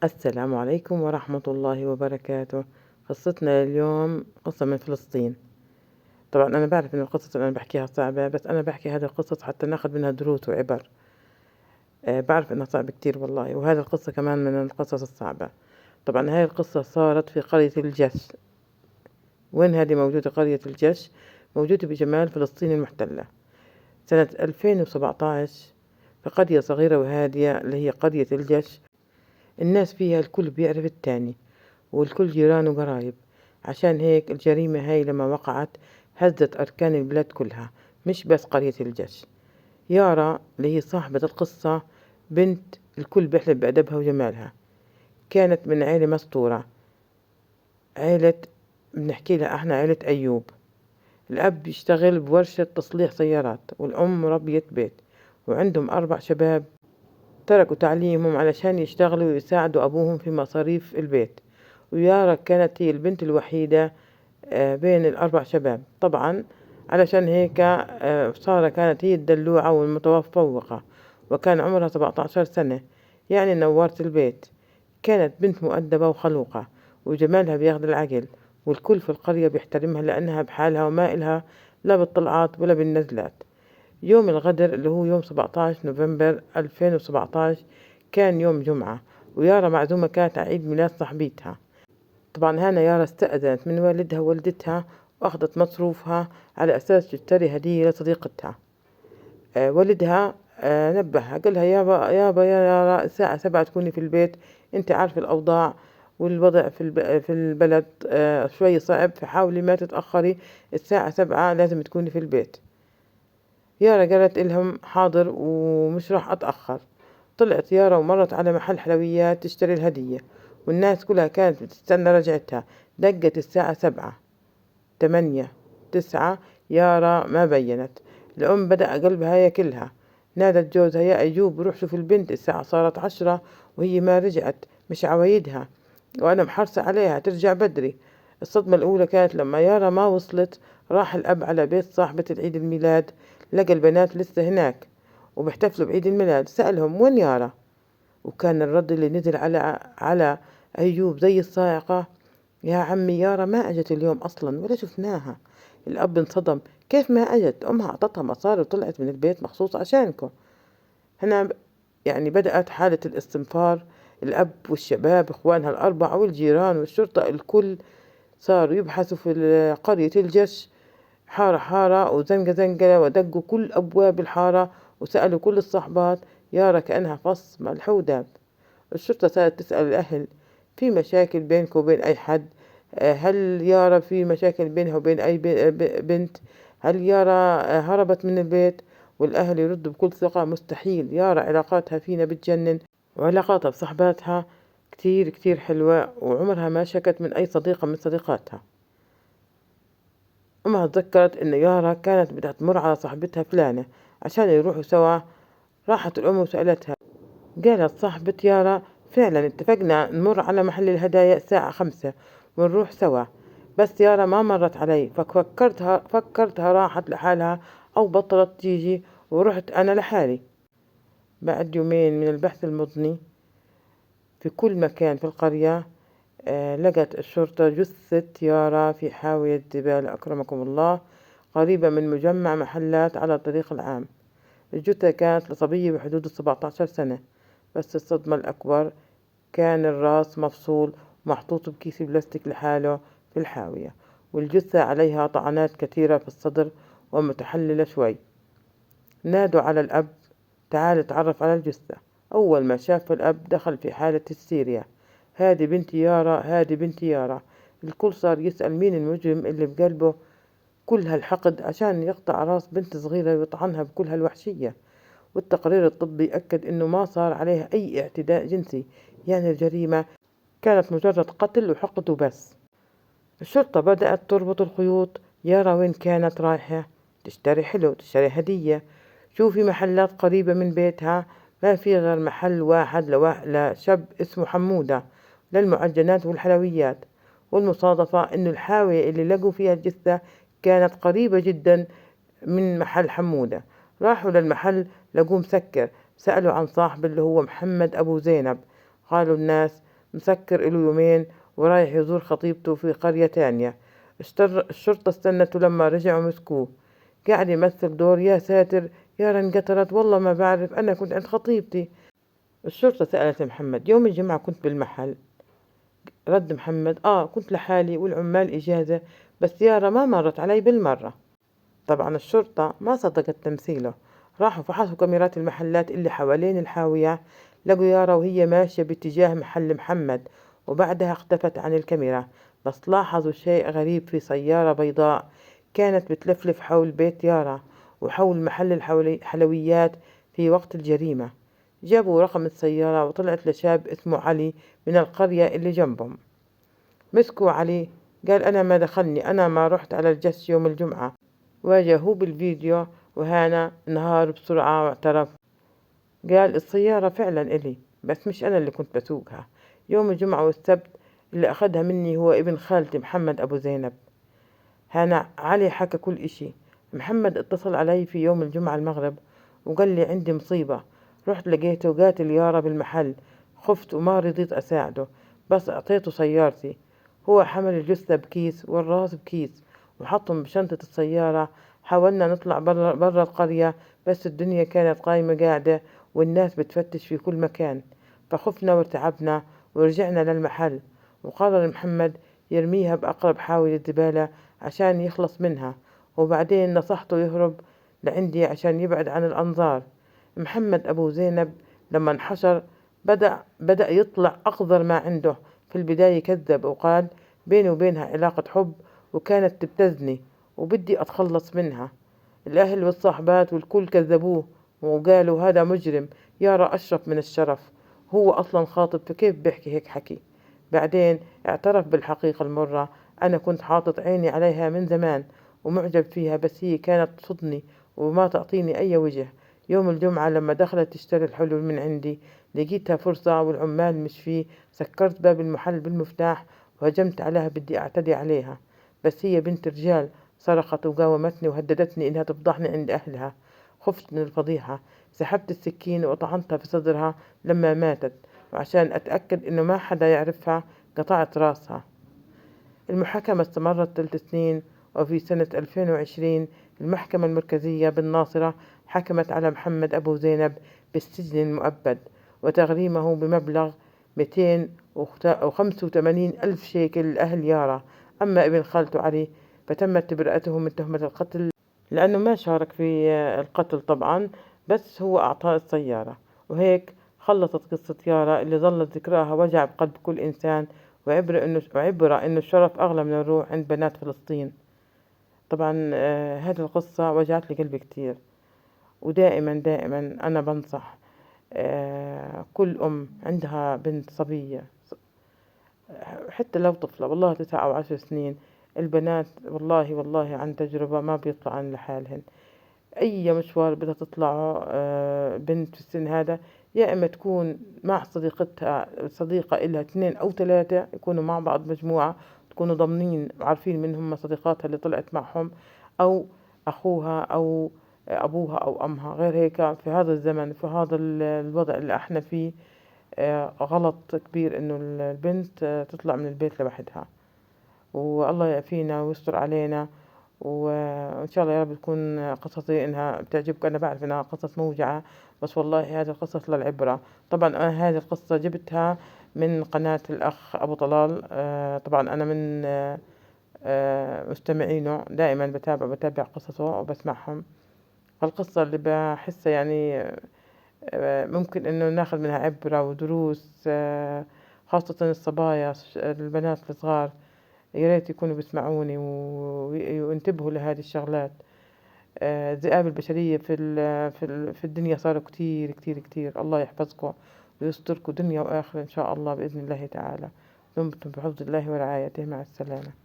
السلام عليكم ورحمة الله وبركاته. قصتنا اليوم قصة من فلسطين. طبعا أنا بعرف إن القصص اللي أنا بحكيها صعبة، بس أنا بحكي هذه القصص حتى ناخد منها دروس وعبر. بعرف إنها صعبة كتير والله، وهذه القصة كمان من القصص الصعبة. طبعا هاي القصة صارت في قرية الجش. وين هذه موجودة قرية الجش؟ موجودة بجمال فلسطين المحتلة سنة 2017، في قرية صغيرة وهادية اللي هي قرية الجش. الناس فيها الكل بيعرف التاني، والكل جيران وقرايب. عشان هيك الجريمة هاي لما وقعت هزت أركان البلاد كلها، مش بس قرية الجش. يارا اللي هي صاحبة القصة بنت الكل بيحلم بأدبها وجمالها. كانت من عيلة مسطورة، عيلة بنحكي لها احنا عيلة أيوب. الأب بيشتغل بورشة تصليح سيارات، والأم مربية بيت، وعندهم 4 شباب تركوا تعليمهم علشان يشتغلوا ويساعدوا أبوهم في مصاريف البيت. ويارا كانت هي البنت الوحيدة بين ال4 شباب. طبعا علشان هيك سارة كانت هي الدلوعة والمتفوقة، وكان عمرها 17 سنة، يعني نورت البيت. كانت بنت مؤدبة وخلوقة، وجمالها بياخد العقل، والكل في القرية بيحترمها لأنها بحالها وما إلها لا بالطلعات ولا بالنزلات. يوم الغدر اللي هو يوم 17 نوفمبر 2017 كان يوم جمعة، ويارا معزومة كانت على عيد ميلاد صاحبتها. طبعا هنا يارا استأذنت من والدها ووالدتها، وأخذت مصروفها على أساس تشتري هدية لصديقتها. والدها نبهها، قالها يابا يابا يا يارا الساعة 7 تكوني في البيت، انت عارف الأوضاع والوضع في البلد شوي صعب، فحاولي ما تتأخري، الساعة 7 لازم تكوني في البيت. يارا قالت إلهم حاضر ومش راح أتأخر. طلعت يارا ومرت على محل حلويات تشتري الهدية، والناس كلها كانت بتستنى رجعتها. دقت الساعة 7، 8، 9، يارا ما بينت. الأم بدأ قلبها ياكلها. نادت جوزها يا أيوب روح شوف البنت، الساعة صارت 10 وهي ما رجعت، مش عوايدها، وأنا محرصة عليها ترجع بدري. الصدمة الأولى كانت لما يارا ما وصلت. راح الأب على بيت صاحبة العيد الميلاد، لقى البنات لسه هناك وبيحتفلوا بعيد الميلاد. سألهم وين يارا، وكان الرد اللي نزل على أيوب زي الصاعقة: يا عمي يارا ما أجت اليوم أصلا ولا شفناها. الأب انصدم: كيف ما أجت؟ أمها أعطتها مصاري وطلعت من البيت مخصوص عشانكم. هنا يعني بدأت حالة الاستنفار. الأب والشباب إخوانها ال4 والجيران والشرطة الكل صاروا يبحثوا في قرية الجش، حارة حارة وزنقة زنقة، ودقوا كل أبواب الحارة وسألوا كل الصحبات. يارا كأنها فص ملح وداب. الشرطة صارت تسأل الأهل: في مشاكل بينكم وبين أي حد؟ هل يارا في مشاكل بينها وبين أي بنت؟ هل يارا هربت من البيت؟ والأهل يردوا بكل ثقة: مستحيل، يارا علاقاتها فينا بتجنن، وعلاقاتها بصحباتها كتير كتير حلوة، وعمرها ما شكت من أي صديقة من صديقاتها. أمها تذكرت إن يارا كانت بدها تمر على صاحبتها فلانة عشان يروحوا سوا. راحت الأم وسألتها، قالت صاحبة يارا فعلا اتفقنا نمر على محل الهدايا الساعة 5 ونروح سوا، بس يارا ما مرت علي، فكرتها راحت لحالها أو بطلت تيجي، ورحت أنا لحالي. بعد يومين من البحث المضني في كل مكان في القرية، لقت الشرطة جثة يارا في حاوية زبالة أكرمكم الله، قريبة من مجمع محلات على الطريق العام. الجثة كانت لصبية بحدود 17 سنة، بس الصدمة الأكبر كان الراس مفصول ومحطوط بكيس بلاستيك لحاله في الحاوية، والجثة عليها طعنات كثيرة في الصدر ومتحللة شوي. نادوا على الأب: تعال تعرف على الجثة. أول ما شاف الأب دخل في حالة هستيريا: هادي بنتي يارا، هادي بنتي يارا. الكل صار يسأل مين المجرم اللي بقلبه كل هالحقد عشان يقطع راس بنت صغيرة ويطعنها بكل هالوحشية. والتقرير الطبي أكد إنه ما صار عليها أي اعتداء جنسي، يعني الجريمة كانت مجرد قتل وحقد وبس. الشرطة بدأت تربط الخيوط. يارا وين كانت رايحة؟ تشتري حلو، تشتري هدية. شوفي محلات قريبة من بيتها، ما في غير محل واحد لشاب اسمه حمودة للمعجنات والحلويات. والمصادفة إنه الحاوية اللي لقوا فيها الجثة كانت قريبة جدا من محل حمودة. راحوا للمحل لقوه مسكر. سألوا عن صاحب اللي هو محمد أبو زينب. قالوا الناس مسكر إله يومين ورايح يزور خطيبته في قرية تانية. الشرطة استنته لما رجعوا مسكوه، قاعد يمثل دور يا ساتر يا انقتلت والله ما بعرف أنا كنت عند خطيبتي. الشرطة سألت محمد يوم الجمعة كنت بالمحل؟ رد محمد كنت لحالي والعمال إجازة، بس يارا ما مرت علي بالمرة. طبعا الشرطة ما صدقت تمثيله، راحوا فحصوا كاميرات المحلات اللي حوالين الحاوية، لقوا يارا وهي ماشية باتجاه محل محمد، وبعدها اختفت عن الكاميرا. بس لاحظوا شيء غريب في سيارة بيضاء كانت بتلفلف حول بيت يارا وحول محل الحلويات في وقت الجريمة. جابوا رقم السيارة وطلعت لشاب اسمه علي من القرية اللي جنبهم. مسكوا علي، قال أنا ما دخلني، أنا ما رحت على الجس يوم الجمعة. واجهوه بالفيديو وهانا انهار بسرعة واعترف، قال السيارة فعلا إلي بس مش أنا اللي كنت بسوقها. يوم الجمعة والسبت اللي أخدها مني هو ابن خالتي محمد أبو زينب. هانا علي حكى كل إشي. محمد اتصل علي في يوم الجمعة المغرب وقال لي عندي مصيبة، رحت لقيته قاتل يارا بالمحل، خفت وما رضيت أساعده بس أعطيته سيارتي. هو حمل الجثة بكيس والراس بكيس وحطهم بشنطة السيارة. حاولنا نطلع برا القرية بس الدنيا كانت قايمة قاعدة والناس بتفتش في كل مكان، فخفنا وارتعبنا ورجعنا للمحل. وقرر محمد يرميها بأقرب حاوية زبالة عشان يخلص منها، وبعدين نصحته يهرب لعندي عشان يبعد عن الأنظار. محمد أبو زينب لما انحشر بدأ يطلع أقذر ما عنده. في البداية كذب وقال بيني وبينها علاقة حب وكانت تبتزني وبدي أتخلص منها. الأهل والصاحبات والكل كذبوه وقالوا هذا مجرم، يارا أشرف من الشرف، هو أصلا خاطب فكيف بيحكي هيك حكي. بعدين اعترف بالحقيقة المرة، أنا كنت حاطط عيني عليها من زمان ومعجب فيها بس هي كانت تصدني وما تعطيني أي وجه. يوم الجمعة لما دخلت تشتري الحلو من عندي لقيتها فرصة والعمال مش فيه، سكرت باب المحل بالمفتاح وهجمت عليها بدي أعتدي عليها، بس هي بنت رجال صرخت وقاومتني وهددتني إنها تفضحني عند أهلها. خفت من الفضيحة، سحبت السكين وطعنتها في صدرها لما ماتت، وعشان أتأكد إنه ما حدا يعرفها قطعت راسها. المحاكمة استمرت 3 سنين، وفي سنة 2020 المحكمة المركزية بالناصرة حكمت على محمد أبو زينب بالسجن المؤبد وتغريمه بمبلغ 285 ألف شيكل لأهل يارا. أما ابن خالته علي فتمت تبرئته من تهمة القتل لأنه ما شارك في القتل طبعا، بس هو أعطاه السيارة. وهيك خلصت قصة يارا اللي ظلت ذكراها وجع بقلب كل إنسان، وعبرة إنه الشرف أغلى من الروح عند بنات فلسطين. طبعا هذه القصة وجعت لي قلبي كتير، ودائما دائما أنا بنصح كل أم عندها بنت صبية حتى لو طفلة والله 9 أو 10 سنين، البنات والله والله عن تجربة ما بيطلعن لحالهن. أي مشوار بدها تطلعه بنت في السن هذا يا إما تكون مع صديقتها، صديقة إلها 2 أو 3 يكونوا مع بعض مجموعة، تكونوا ضامنين عارفين من هم صديقاتها اللي طلعت معهم، أو أخوها أو أبوها أو أمها. غير هيك في هذا الزمن في هذا الوضع اللي احنا فيه غلط كبير إنه البنت تطلع من البيت لوحدها. والله يعافينا ويستر علينا، وإن شاء الله يا رب تكون قصصي إنها بتعجبك. أنا بعرف إنها قصص موجعة بس والله هذه القصص للعبرة. طبعا أنا هذه القصة جبتها من قناة الأخ أبو طلال، طبعا أنا من مستمعينه دائما بتابع قصصه وبسمعهم. فالقصة اللي بحسها يعني ممكن إنه ناخذ منها عبرة ودروس، خاصة الصبايا البنات الصغار يا ريت يكونوا بيسمعوني وينتبهوا لهذه الشغلات. الذئاب البشرية في الدنيا صاروا كتير كتير كتير. الله يحفظكم ويستركم دنيا وآخرة إن شاء الله بإذن الله تعالى. دمتم بحفظ الله ورعايته، مع السلامة.